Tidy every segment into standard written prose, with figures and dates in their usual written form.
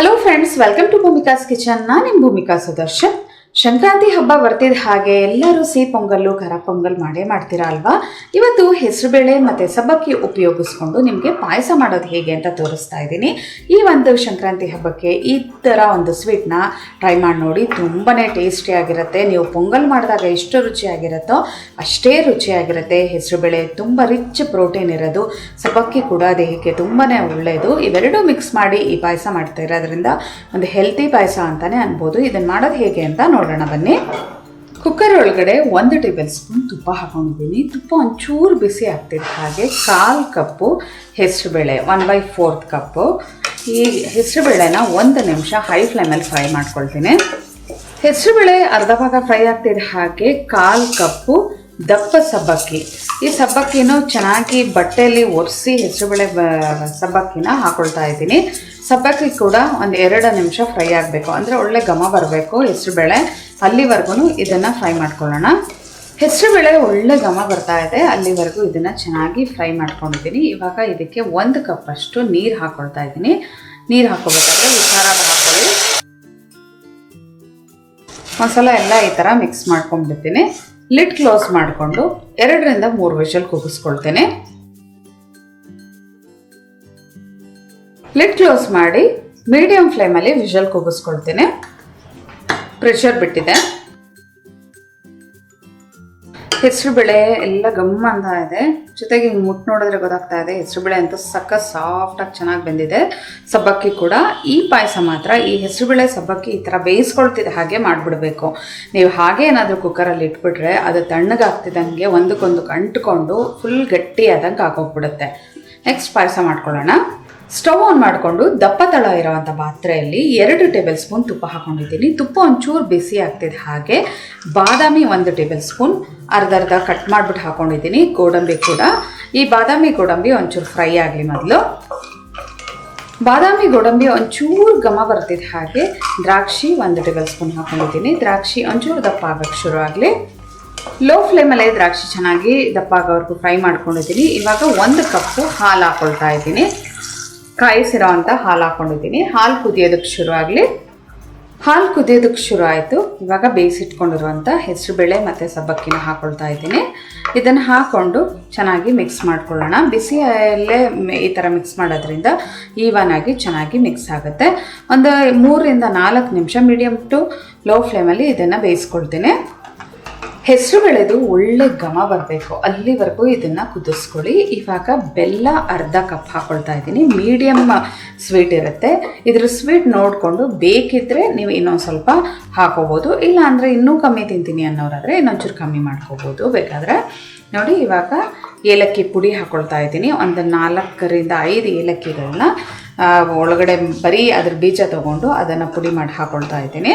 Hello friends, welcome to Bhumika's kitchen. ನಾನು ನಿಮ್ಮ ಭೂಮಿಕಾ ಸುದರ್ಶನ್. ಸಂಕ್ರಾಂತಿ ಹಬ್ಬ ಬರ್ತಿದ್ದ ಹಾಗೆ ಎಲ್ಲರೂ ಸಿಹಿ ಪೊಂಗಲ್ಲು, ಖಾರ ಪೊಂಗಲ್ ಮಾಡ್ತೀರಾ ಅಲ್ವಾ? ಇವತ್ತು ಹೆಸರುಬೇಳೆ ಮತ್ತು ಸಬ್ಬಕ್ಕಿ ಉಪಯೋಗಿಸ್ಕೊಂಡು ನಿಮಗೆ ಪಾಯಸ ಮಾಡೋದು ಹೇಗೆ ಅಂತ ತೋರಿಸ್ತಾ ಇದ್ದೀನಿ. ಈ ಒಂದು ಸಂಕ್ರಾಂತಿ ಹಬ್ಬಕ್ಕೆ ಈ ಥರ ಒಂದು ಸ್ವೀಟ್ನ ಟ್ರೈ ಮಾಡಿ ನೋಡಿ. ತುಂಬಾ ಟೇಸ್ಟಿಯಾಗಿರುತ್ತೆ. ನೀವು ಪೊಂಗಲ್ ಮಾಡಿದಾಗ ಎಷ್ಟು ರುಚಿಯಾಗಿರುತ್ತೋ ಅಷ್ಟೇ ರುಚಿಯಾಗಿರುತ್ತೆ. ಹೆಸರುಬೇಳೆ ತುಂಬ ರಿಚ್ ಪ್ರೋಟೀನ್ ಇರೋದು, ಸಬ್ಬಕ್ಕಿ ಕೂಡ ದೇಹಕ್ಕೆ ತುಂಬಾ ಒಳ್ಳೆಯದು. ಇವೆರಡೂ ಮಿಕ್ಸ್ ಮಾಡಿ ಈ ಪಾಯಸ ಮಾಡ್ತಾ ಇರೋದ್ರಿಂದ ಒಂದು ಹೆಲ್ತಿ ಪಾಯಸ ಅಂತಲೇ ಅನ್ಬೋದು. ಇದನ್ನು ಮಾಡೋದು ಹೇಗೆ ಅಂತ ನೋಡೋಣ ಬನ್ನಿ. ಕುಕ್ಕರ್ ಒಳಗಡೆ 1 ಟೇಬಲ್ ಸ್ಪೂನ್ ತುಪ್ಪ ಹಾಕೊಂಡಿದ್ದೀನಿ. ತುಪ್ಪ ಒಂಚೂರು ಬಿಸಿ ಆಗ್ತಿದ್ದ ಹಾಗೆ 1/4 ಕಪ್ಪು ಹೆಸರುಬೇಳೆ, 1/4 ಕಪ್ಪು ಈ ಹೆಸರುಬೇಳೆನ 1 ನಿಮಿಷ ಹೈ ಫ್ಲೇಮಲ್ಲಿ ಫ್ರೈ ಮಾಡ್ಕೊಳ್ತೀನಿ. ಹೆಸರುಬೇಳೆ ಅರ್ಧ ಭಾಗ ಫ್ರೈ ಆಗ್ತಿದ್ದ ಹಾಗೆ 1/4 ಕಪ್ಪು ದಪ್ಪ ಸಬ್ಬಕ್ಕಿ. ಈ ಸಬ್ಬಕ್ಕಿನೂ ಚೆನ್ನಾಗಿ ಬಟ್ಟೆಯಲ್ಲಿ ಒರೆಸಿ ಹೆಸರುಬೇಳೆ ಸಬ್ಬಕ್ಕಿನ ಹಾಕೊಳ್ತಾ ಇದ್ದೀನಿ. ಸಬ್ಬಕ್ಕಿ ಕೂಡ 1-2 ನಿಮಿಷ ಫ್ರೈ ಆಗಬೇಕು, ಅಂದರೆ ಒಳ್ಳೆ ಘಮ ಬರಬೇಕು ಹೆಸರುಬೇಳೆ. ಅಲ್ಲಿವರೆಗೂ ಇದನ್ನು ಫ್ರೈ ಮಾಡ್ಕೊಳ್ಳೋಣ. ಹೆಸರುಬೇಳೆ ಒಳ್ಳೆ ಘಮ ಬರ್ತಾ ಇದೆ, ಅಲ್ಲಿವರೆಗೂ ಇದನ್ನು ಚೆನ್ನಾಗಿ ಫ್ರೈ ಮಾಡ್ಕೊಂಡಿದ್ದೀನಿ. ಇವಾಗ ಇದಕ್ಕೆ 1 ಕಪ್ಪಷ್ಟು ನೀರು ಹಾಕ್ಕೊಳ್ತಾ ಇದ್ದೀನಿ. ನೀರು ಹಾಕೋಬೇಕಾದ್ರೆ ಹುಷಾರಾಗಿ ಹಾಕ್ಕೊಳ್ಳಿ. ಒಂದ್ಸಲ ಎಲ್ಲ ಈ ಥರ ಮಿಕ್ಸ್ ಮಾಡ್ಕೊಂಡ್ಬಿಡ್ತೀನಿ. ಲಿಡ್ ಕ್ಲೋಸ್ ಮಾಡಿಕೊಂಡು 2ರಿಂದ 3 ವಿಷಲ್ ಕೂಗಿಸ್ಕೊಳ್ತೇನೆ. ಲಿಡ್ ಕ್ಲೋಸ್ ಮಾಡಿ ಮೀಡಿಯಂ ಫ್ಲೇಮಲ್ಲಿ ವಿಷಲ್ ಕೂಗಿಸ್ಕೊಳ್ತೇನೆ. ಪ್ರೆಷರ್ ಬಿಟ್ಟಿದೆ. ಹೆಸರುಬೇಳೆ ಎಲ್ಲ ಗಮ್ಮ ಅಂತ ಇದೆ. ಜೊತೆಗೆ ಹಿಂಗೆ ಮುಟ್ಟು ನೋಡಿದ್ರೆ ಗೊತ್ತಾಗ್ತಾ ಇದೆ ಹೆಸರುಬೇಳೆ ಅಂತೂ ಸಖತ್ ಸಾಫ್ಟಾಗಿ ಚೆನ್ನಾಗಿ ಬೆಂದಿದೆ. ಸಬ್ಬಕ್ಕಿ ಕೂಡ. ಈ ಪಾಯಸ ಮಾತ್ರ ಈ ಹೆಸರುಬೇಳೆ ಸಬ್ಬಕ್ಕಿ ಈ ಥರ ಬೇಯಿಸ್ಕೊಳ್ತಿದ್ದ ಹಾಗೆ ಮಾಡಿಬಿಡ್ಬೇಕು. ನೀವು ಹಾಗೆ ಏನಾದರೂ ಕುಕ್ಕರಲ್ಲಿ ಇಟ್ಬಿಟ್ರೆ ಅದು ತಣ್ಣಗಾಗ್ತಿದ್ದಂಗೆ ಒಂದಕ್ಕೊಂದು ಅಂಟ್ಕೊಂಡು ಫುಲ್ ಗಟ್ಟಿಯಾದಂಗೆ ಆಗೋಗ್ಬಿಡುತ್ತೆ. ನೆಕ್ಸ್ಟ್ ಪಾಯಸ ಮಾಡ್ಕೊಳ್ಳೋಣ. ಸ್ಟವ್ ಆನ್ ಮಾಡಿಕೊಂಡು ದಪ್ಪ ತಳ ಇರೋವಂಥ ಪಾತ್ರೆಯಲ್ಲಿ 2 ಟೇಬಲ್ ಸ್ಪೂನ್ ತುಪ್ಪ ಹಾಕೊಂಡಿದ್ದೀನಿ. ತುಪ್ಪ ಒಂಚೂರು ಬಿಸಿ ಆಗ್ತಿದ್ದ ಹಾಗೆ ಬಾದಾಮಿ 1 ಟೇಬಲ್ ಸ್ಪೂನ್ ಅರ್ಧ ಕಟ್ ಮಾಡಿಬಿಟ್ಟು ಹಾಕೊಂಡಿದ್ದೀನಿ. ಗೋಡಂಬಿ ಕೂಡ. ಈ ಬಾದಾಮಿ ಗೋಡಂಬಿ ಒಂಚೂರು ಫ್ರೈ ಆಗಲಿ ಮೊದಲು. ಬಾದಾಮಿ ಗೋಡಂಬಿ ಒಂಚೂರು ಘಮ ಬರ್ತಿದ್ದ ಹಾಗೆ ದ್ರಾಕ್ಷಿ 1 ಟೇಬಲ್ ಸ್ಪೂನ್ ಹಾಕೊಂಡಿದ್ದೀನಿ. ದ್ರಾಕ್ಷಿ ಒಂಚೂರು ದಪ್ಪ ಆಗೋಕ್ಕೆ ಶುರು ಆಗಲಿ. ಲೋ ಫ್ಲೇಮಲ್ಲೇ ದ್ರಾಕ್ಷಿ ಚೆನ್ನಾಗಿ ದಪ್ಪ ಆಗೋವರೆಗೂ ಫ್ರೈ ಮಾಡ್ಕೊಂಡಿದ್ದೀನಿ. ಇವಾಗ 1 ಕಪ್ಪು ಹಾಲು ಹಾಕೊಳ್ತಾ ಇದ್ದೀನಿ. ಕಾಯಿಸಿರೋ ಅಂಥ ಹಾಲು ಹಾಕ್ಕೊಂಡಿದ್ದೀನಿ. ಹಾಲು ಕುದಿಯೋದಕ್ಕೆ ಶುರು ಆಗಲಿ. ಹಾಲು ಕುದಿಯೋದಕ್ಕೆ ಶುರು ಆಯಿತು. ಇವಾಗ ಬೇಯಿಸಿಟ್ಕೊಂಡಿರುವಂಥ ಹೆಸರುಬೇಳೆ ಮತ್ತು ಸಬ್ಬಕ್ಕಿನ ಹಾಕ್ಕೊಳ್ತಾ ಇದ್ದೀನಿ. ಇದನ್ನು ಹಾಕ್ಕೊಂಡು ಚೆನ್ನಾಗಿ ಮಿಕ್ಸ್ ಮಾಡ್ಕೊಳ್ಳೋಣ. ಬಿಸಿಯಲ್ಲೇ ಈ ಥರ ಮಿಕ್ಸ್ ಮಾಡೋದ್ರಿಂದ ಈವನ್ ಆಗಿ ಚೆನ್ನಾಗಿ ಮಿಕ್ಸ್ ಆಗುತ್ತೆ. ಒಂದು 3ರಿಂದ 4 ನಿಮಿಷ ಮೀಡಿಯಮ್ ಟು ಲೋ ಫ್ಲೇಮಲ್ಲಿ ಇದನ್ನು ಬೇಯಿಸ್ಕೊಳ್ತೀನಿ. ಹೆಸರುಬೇಳೆದು ಒಳ್ಳೆ ಘಮ ಬರಬೇಕು, ಅಲ್ಲಿವರೆಗೂ ಇದನ್ನು ಕುದಿಸ್ಕೊಳ್ಳಿ. ಇವಾಗ ಬೆಲ್ಲ ಅರ್ಧ ಕಪ್ ಹಾಕ್ಕೊಳ್ತಾ ಇದ್ದೀನಿ. ಮೀಡಿಯಮ್ ಸ್ವೀಟ್ ಇರುತ್ತೆ. ಇದ್ರ ಸ್ವೀಟ್ ನೋಡಿಕೊಂಡು ಬೇಕಿದ್ದರೆ ನೀವು ಇನ್ನೊಂದು ಸ್ವಲ್ಪ ಹಾಕೋಬೋದು. ಇಲ್ಲ ಅಂದರೆ ಇನ್ನೂ ಕಮ್ಮಿ ತಿಂತೀನಿ ಅನ್ನೋರಾದರೆ ಇನ್ನೊಂಚೂರು ಕಮ್ಮಿ ಮಾಡ್ಕೋಬೋದು ಬೇಕಾದರೆ. ನೋಡಿ, ಇವಾಗ ಏಲಕ್ಕಿ ಪುಡಿ ಹಾಕ್ಕೊಳ್ತಾ ಇದ್ದೀನಿ. ಒಂದು 4ರಿಂದ 5 ಏಲಕ್ಕಿಗಳನ್ನ ಒಳಗಡೆ ಬರೀ ಅದ್ರ ಬೀಜ ತೊಗೊಂಡು ಅದನ್ನು ಪುಡಿ ಮಾಡಿ ಹಾಕ್ಕೊಳ್ತಾ ಇದ್ದೀನಿ.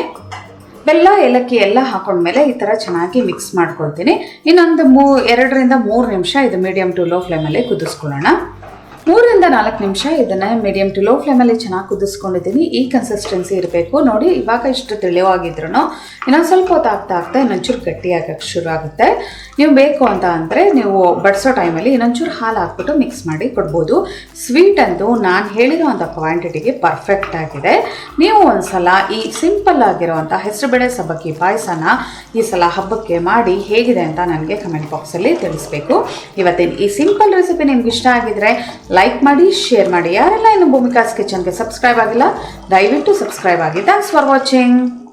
ಬೆಲ್ಲ ಏಲಕ್ಕಿ ಎಲ್ಲ ಹಾಕೊಂಡ್ಮೇಲೆ ಈ ಥರ ಚೆನ್ನಾಗಿ ಮಿಕ್ಸ್ ಮಾಡ್ಕೊಳ್ತೀನಿ. ಇನ್ನೊಂದು 2ರಿಂದ 3 ನಿಮಿಷ ಇದು ಮೀಡಿಯಮ್ ಟು ಲೋ ಫ್ಲೇಮಲ್ಲಿ ಕುದಿಸ್ಕೊಳ್ಳೋಣ. 3ರಿಂದ 4 ನಿಮಿಷ ಇದನ್ನು ಮೀಡಿಯಮ್ ಟು ಲೋ ಫ್ಲೇಮಲ್ಲಿ ಚೆನ್ನಾಗಿ ಕುದಿಸ್ಕೊಂಡಿದ್ದೀನಿ. ಈ ಕನ್ಸಿಸ್ಟೆನ್ಸಿ ಇರಬೇಕು. ನೋಡಿ, ಇವಾಗ ಇಷ್ಟು ತಿಳಿವಾಗಿದ್ರು ಇನ್ನೊಂದು ಸ್ವಲ್ಪ ಹೊತ್ತು ಆಗ್ತಾ ಇನ್ನೊಂಚೂರು ಗಟ್ಟಿಯಾಗಕ್ಕೆ ಶುರು ಆಗುತ್ತೆ. ನೀವು ಬೇಕು ಅಂತ ಅಂದರೆ ನೀವು ಬಡಿಸೋ ಟೈಮಲ್ಲಿ ಇನ್ನೊಂಚೂರು ಹಾಲು ಹಾಕ್ಬಿಟ್ಟು ಮಿಕ್ಸ್ ಮಾಡಿ ಕೊಡ್ಬೋದು. ಸ್ವೀಟ್ ಅಂತೂ ನಾನು ಹೇಳಿರೋವಂಥ ಕ್ವಾಂಟಿಟಿಗೆ ಪರ್ಫೆಕ್ಟ್ ಆಗಿದೆ. ನೀವು ಒಂದು ಸಲ ಈ ಸಿಂಪಲ್ ಆಗಿರೋವಂಥ ಹೆಸರುಬೇಳೆ ಸಬ್ಬಕ್ಕಿ ಪಾಯಸನ ಈ ಸಲ ಹಬ್ಬಕ್ಕೆ ಮಾಡಿ ಹೇಗಿದೆ ಅಂತ ನನಗೆ ಕಮೆಂಟ್ ಬಾಕ್ಸಲ್ಲಿ ತಿಳಿಸ್ಬೇಕು. ಇವತ್ತಿನ ಈ ಸಿಂಪಲ್ ರೆಸಿಪಿ ನಿಮ್ಗೆ ಇಷ್ಟ ಆಗಿದ್ರೆ ಲೈಕ್ ಮಾಡಿ, ಶೇರ್ ಮಾಡಿ. ಯಾರೆಲ್ಲ ಇನ್ನು ಭೂಮಿಕಾಸ್ ಕಿಚನ್ಗೆ ಸಬ್ಸ್ಕ್ರೈಬ್ ಆಗಿಲ್ಲ ದಯವಿಟ್ಟು ಸಬ್ಸ್ಕ್ರೈಬ್ ಆಗಿ. Thanks for watching.